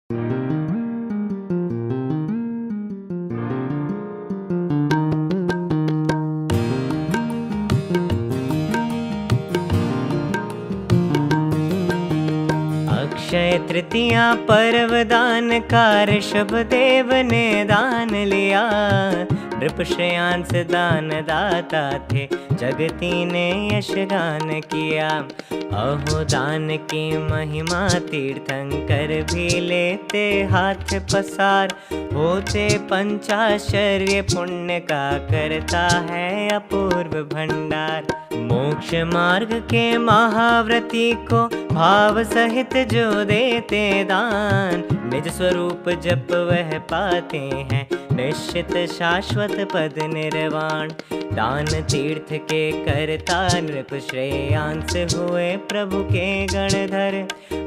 अक्षय तृतीया पर्व दान का ऋषभ देव ने दान लिया। नृप श्रेयांस दान दाता थे, जगती ने यश गान किया। अहो दान की महिमा तीर्थंकर भी लेते हाथ पसार। होते पंचाश्चर्य पुण्य का करता है अपूर्व भंडार। मोक्ष मार्ग के महाव्रती को भाव सहित जो देते दान। निज स्वरूप जप वह पाते हैं, निश्चित शाश्वत पद निर्वाण। दान तीर्थ के करता नृप श्रेयांस हुए प्रभु के गणधर।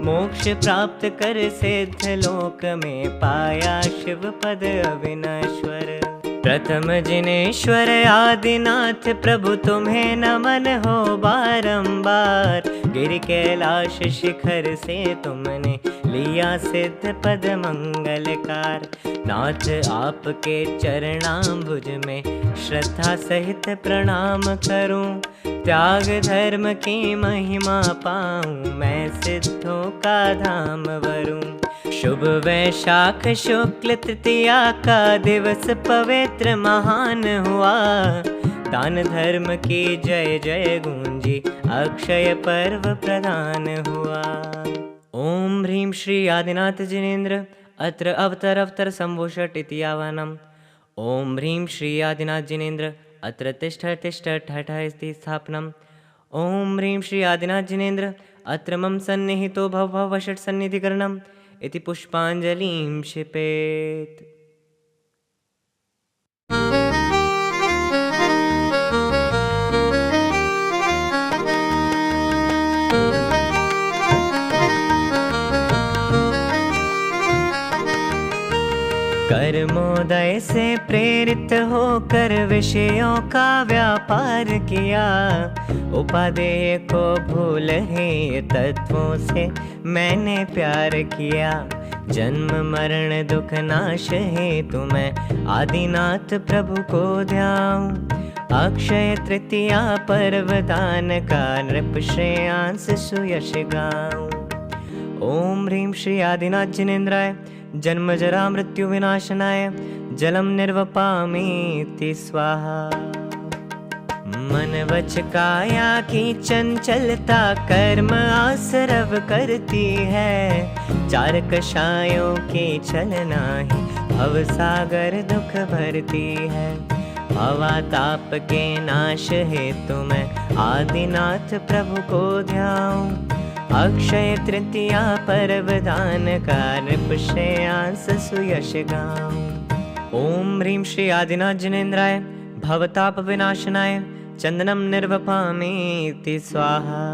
मोक्ष प्राप्त कर सिद्ध लोक में पाया शिव पद अविनश्वर। प्रथम जिनेश्वर आदिनाथ प्रभु तुम्हें नमन हो बारंबार। गिरि कैलाश शिखर से तुमने लिया सिद्ध पद मंगलकार। नाथ आपके चरणाम्बुज में श्रद्धा सहित प्रणाम करूं। त्याग धर्म की महिमा पाऊं, मैं सिद्धों का धाम वरूं। शुभ वैशाख शुक्ल तृतीया का दिवस पवित्र महान हुआ। दान धर्म की जय जय गूंजी, अक्षय पर्व प्रदान हुआ। ओम ह्रीं श्री आदिनाथ जिनेन्द्र अत्र अवतर संभूषट इति आह्वानम्। ओम ह्रीं श्री आदिनाथ जिनेन्द्र अत्र तिष्ठ तिष्ठ ठठ इति स्थापनम्। ओम ह्रीं श्री आदिनाथ जिनेन्द्र अत्र मम सन्निहितो भव भव वषट् सन्निधिकरणम् इति पुष्पाञ्जलिं क्षिपेत्। कर्मोदय से प्रेरित होकर विषयों का व्यापार किया। उपादेय को भूल ही तत्वों से मैंने प्यार किया। जन्म मरण दुख नाश हेतु मैं आदिनाथ प्रभु को ध्याऊं। अक्षय तृतीया पर्व दान का नृप श्रेयांस सुयश गाऊं। ओम ह्रीं श्री आदिनाथ जिनेन्द्राय जन्म जरा मृत्यु विनाशनाय जलम निर्वपामीति स्वाहा। मन वच काया की चंचलता कर्म आसरव करती है। चार कषायों की चलना ही भव सागर दुख भरती है। भवाताप के नाश हेतु मैं आदिनाथ प्रभु को ध्याऊं। अक्षय तृतीया पर्व दान का नृप श्रेयांस सुयश गाऊं। ओम ह्रीं श्री आदिनाथ जिनेन्द्राय भवताप विनाशनाय चंदनम निर्वपामीति स्वाहा।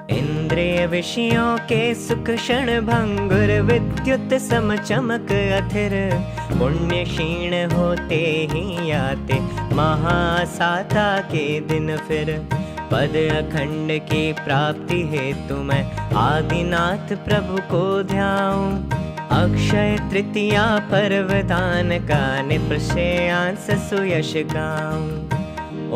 इंद्रिय विषयों के सुख क्षण भंगुर विद्युत सम चमक अथिर। पुण्य क्षीण होते ही आते महासाता के दिन फिर। पद अखंड की प्राप्ति हेतु मैं आदिनाथ प्रभु को ध्याऊं। अक्षय तृतीया पर्व दान का नृप श्रेयांस सुयश गाऊं।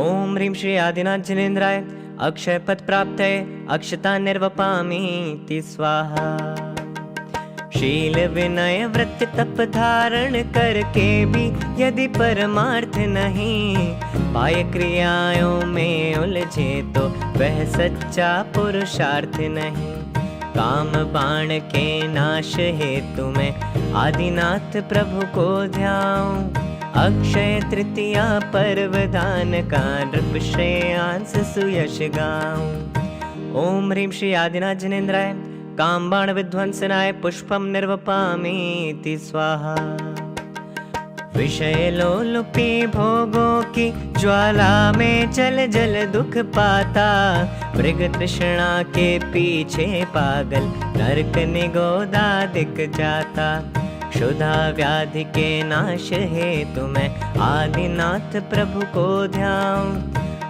ओम ह्रीं श्री आदिनाथ जिनेन्द्राय अक्षय पद प्राप्तये अक्षता निर्वपामीति स्वाहा। शील विनय व्रत तप धारण करके भी यदि परमार्थ नहीं पाए क्रियाओं में उलझे तो वह सच्चा पुरुषार्थ नहीं। काम बाण के नाश हेतु मैं आदिनाथ प्रभु को ध्याऊं। अक्षय तृतीया पर्व दान का नृप श्रेयांस सुयश गाऊं। ओम ह्रीं श्री आदिनाथ जिनेन्द्राय काम बाण विध्वंसनाय पुष्पम निर्वपामीति स्वाहा। विषय लोलुपी भोगों की ज्वाला में जल जल दुख पाता। मृग तृष्णा के पीछे पागल नरक निगोदा दिख जाता। क्षुधा व्याधि के नाश हेतु मैं आदिनाथ प्रभु को ध्याऊं।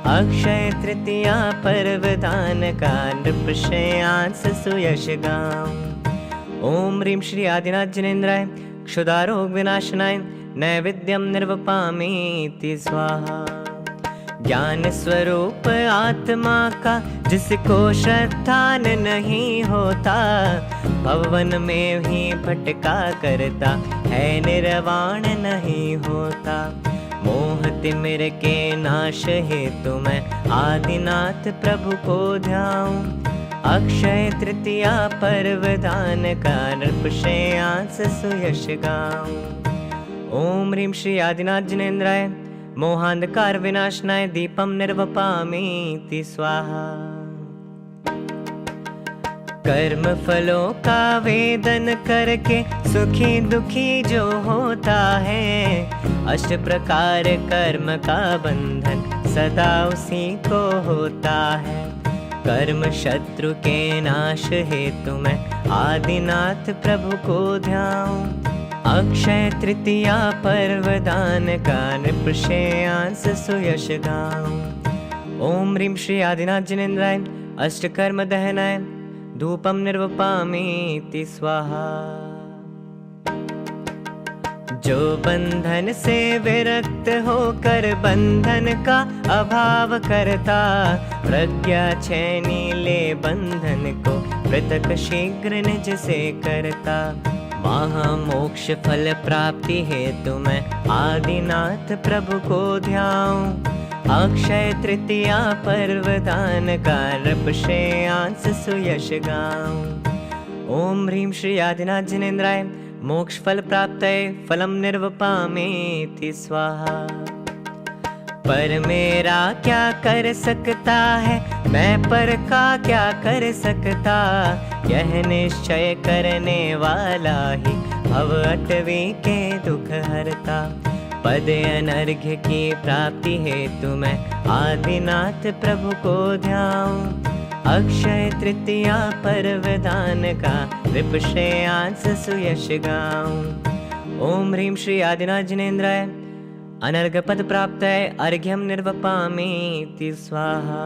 अक्षय तृतीया पर्व दान का नृप श्रेयांस सुयश गाऊं। ओम ह्रीं श्री आदिनाथ जिनेन्द्राय क्षुधारोग विनाशनाय नैवेद्यम निर्वपामीति स्वाहा। ज्ञान स्वरूप आत्मा का जिसको श्रद्धान नहीं होता, भवन में ही भटका करता है, निर्वाण नहीं होता। मोह तिमिर के नाश हेतु मैं आदिनाथ प्रभु को ध्याऊं। अक्षय तृतीया पर्वदान का नृपश्रेयांस सुयश गाऊं। ओम ह्रीं श्री आदिनाथ जिनेन्द्राय मोहांधकार विनाशनाय दीपम निर्वपामीति स्वाहा। कर्म फलों का वेदन करके सुखी दुखी जो होता है, अष्ट प्रकार कर्म का बंधन सदा उसी को होता है। कर्म शत्रु के नाश हेतु मैं आदिनाथ प्रभु को ध्याऊं। अक्षय तृतीया पर्वदान का नृपश्रेयांस सुयश गाऊं। ओम ह्रीं श्री आदिनाथ जिनेन्द्राय अष्टकर्म दहनाय धूपम निर्वपामीति स्वाहा। जो बंधन से विरक्त होकर बंधन का अभाव करता, प्रज्ञा छेनी ले बंधन को पृथक शीघ्र निज से करता। महामोक्ष फल प्राप्ति हेतु मैं आदिनाथ प्रभु को ध्याऊं। अक्षय तृतीया पर्वदान का नृपश्रेयांस सुयश गाऊं। ओम ह्रीं श्री आदिनाथ जिनेन्द्राय मोक्ष फल प्राप्तये फलम निर्वपामीति स्वाहा। पर मेरा क्या कर सकता है, मैं पर का क्या कर सकता, यह निश्चय करने वाला ही भव अटवी के दुख हरता। पद अनर्घ्य की प्राप्ति हेतु मैं आदिनाथ प्रभु को ध्याऊं। अक्षय तृतीया पर्वदान का नृपश्रेयांस सुयश गाऊं। ओम ह्रीं श्री आदिनाथ जिनेन्द्राय अनर्घ्य पद प्राप्तये अर्घ्यम निर्वपामीति स्वाहा।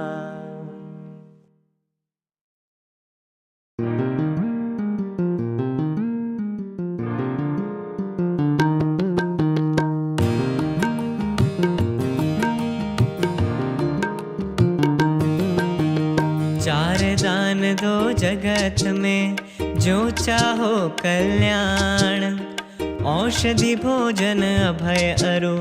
चार दान दो जगत में जो चाहो कल्याण, औषधि भोजन अभय अरु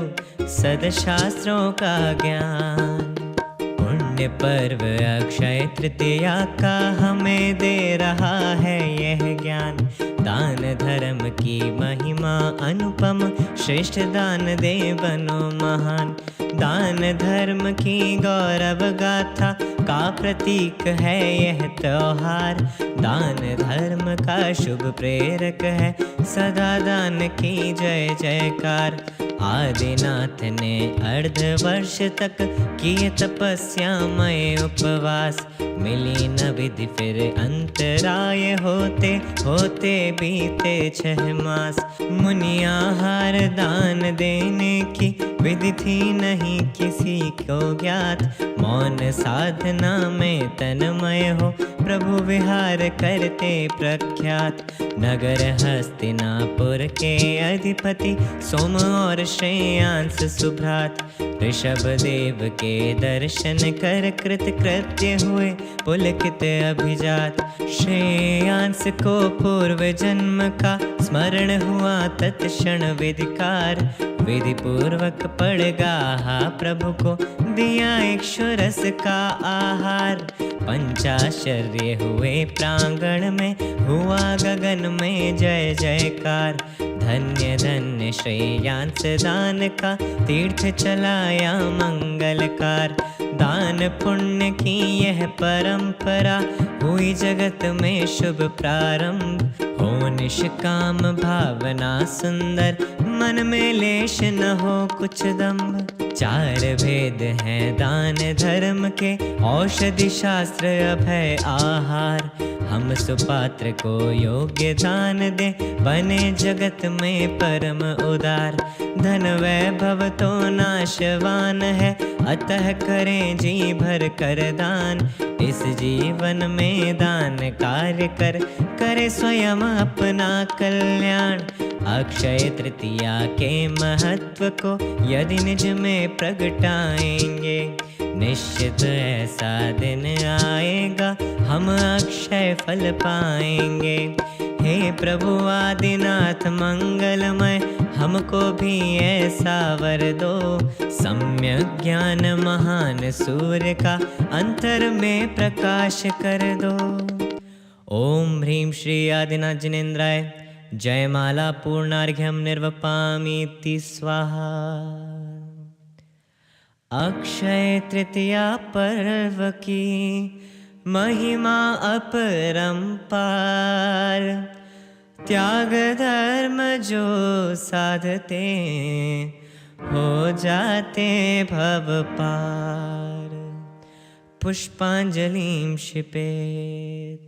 सदशास्त्रों का ज्ञान। पुण्य पर्व अक्षय तृतीया का हमें दे रहा है यह ज्ञान। दान धर्म की महिमा अनुपम, श्रेष्ठ दान दे बनो महान। दान धर्म की गौरव गाथा का प्रतीक है यह त्योहार। दान धर्म का शुभ प्रेरक है, सदा दान की जय जयकार। आदिनाथ ने अर्धवर्ष तक किए तपस्यामय उपवास। मिली न विधि फिर अंतराय होते होते बीते 6 मास। मुनि आहार दान देने की विधि थी नहीं किसी को ज्ञात। मौन साधना में तन्मय हो प्रभु विहार करते प्रख्यात। नगर हस्तिनापुर के अधिपति सोम और श्रेयांस सुभ्रात। ऋषभ देव के दर्शन कर कृत कृत्य हुए पुलकित अभिजात। श्रेयांस को पूर्व जन्म का स्मरण हुआ तत्क्षण विधिकार। विधि पूर्वक पड़ गाहा प्रभु को दिया इक्षुरस का आहार। पंचाश्चर्य हुए प्रांगण में हुआ गगन में जय जयकार। धन्य धन्य श्रेयांस दान का तीर्थ चलाया मंगलकार। दान पुण्य की यह परंपरा हुई जगत में शुभ प्रारंभ। हो निष्काम भावना सुंदर मन में लेश न हो कुछ दम्भ। 4 भेद हैं दान धर्म के औषधि शास्त्र अभय आहार। हम सुपात्र को योग्य दान दे बने जगत में परम उदार। धन वैभव तो नाशवान है अतः करें जी भर कर दान। इस जीवन में दान कार्य कर करे स्वयं अपना कल्याण। अक्षय तृतीया के महत्व को यदि निज में प्रगटाएंगे, निश्चित ऐसा दिन आएगा हम अक्षय फल पाएंगे। हे प्रभु आदिनाथ मंगलमय, हमको भी ऐसा वर दो, सम्यक ज्ञान महान सूर्य का अंतर में प्रकाश कर दो। ओम ह्रीं श्री आदिनाथ जिनेन्द्राय जयमाला पूर्णार्घ्यम निर्वपामीति स्वाहा। अक्षय तृतीया पर्व की महिमा अपरंपार, त्याग धर्म जो साधते हो जाते भव पार। पुष्पांजलिं क्षिपेत्।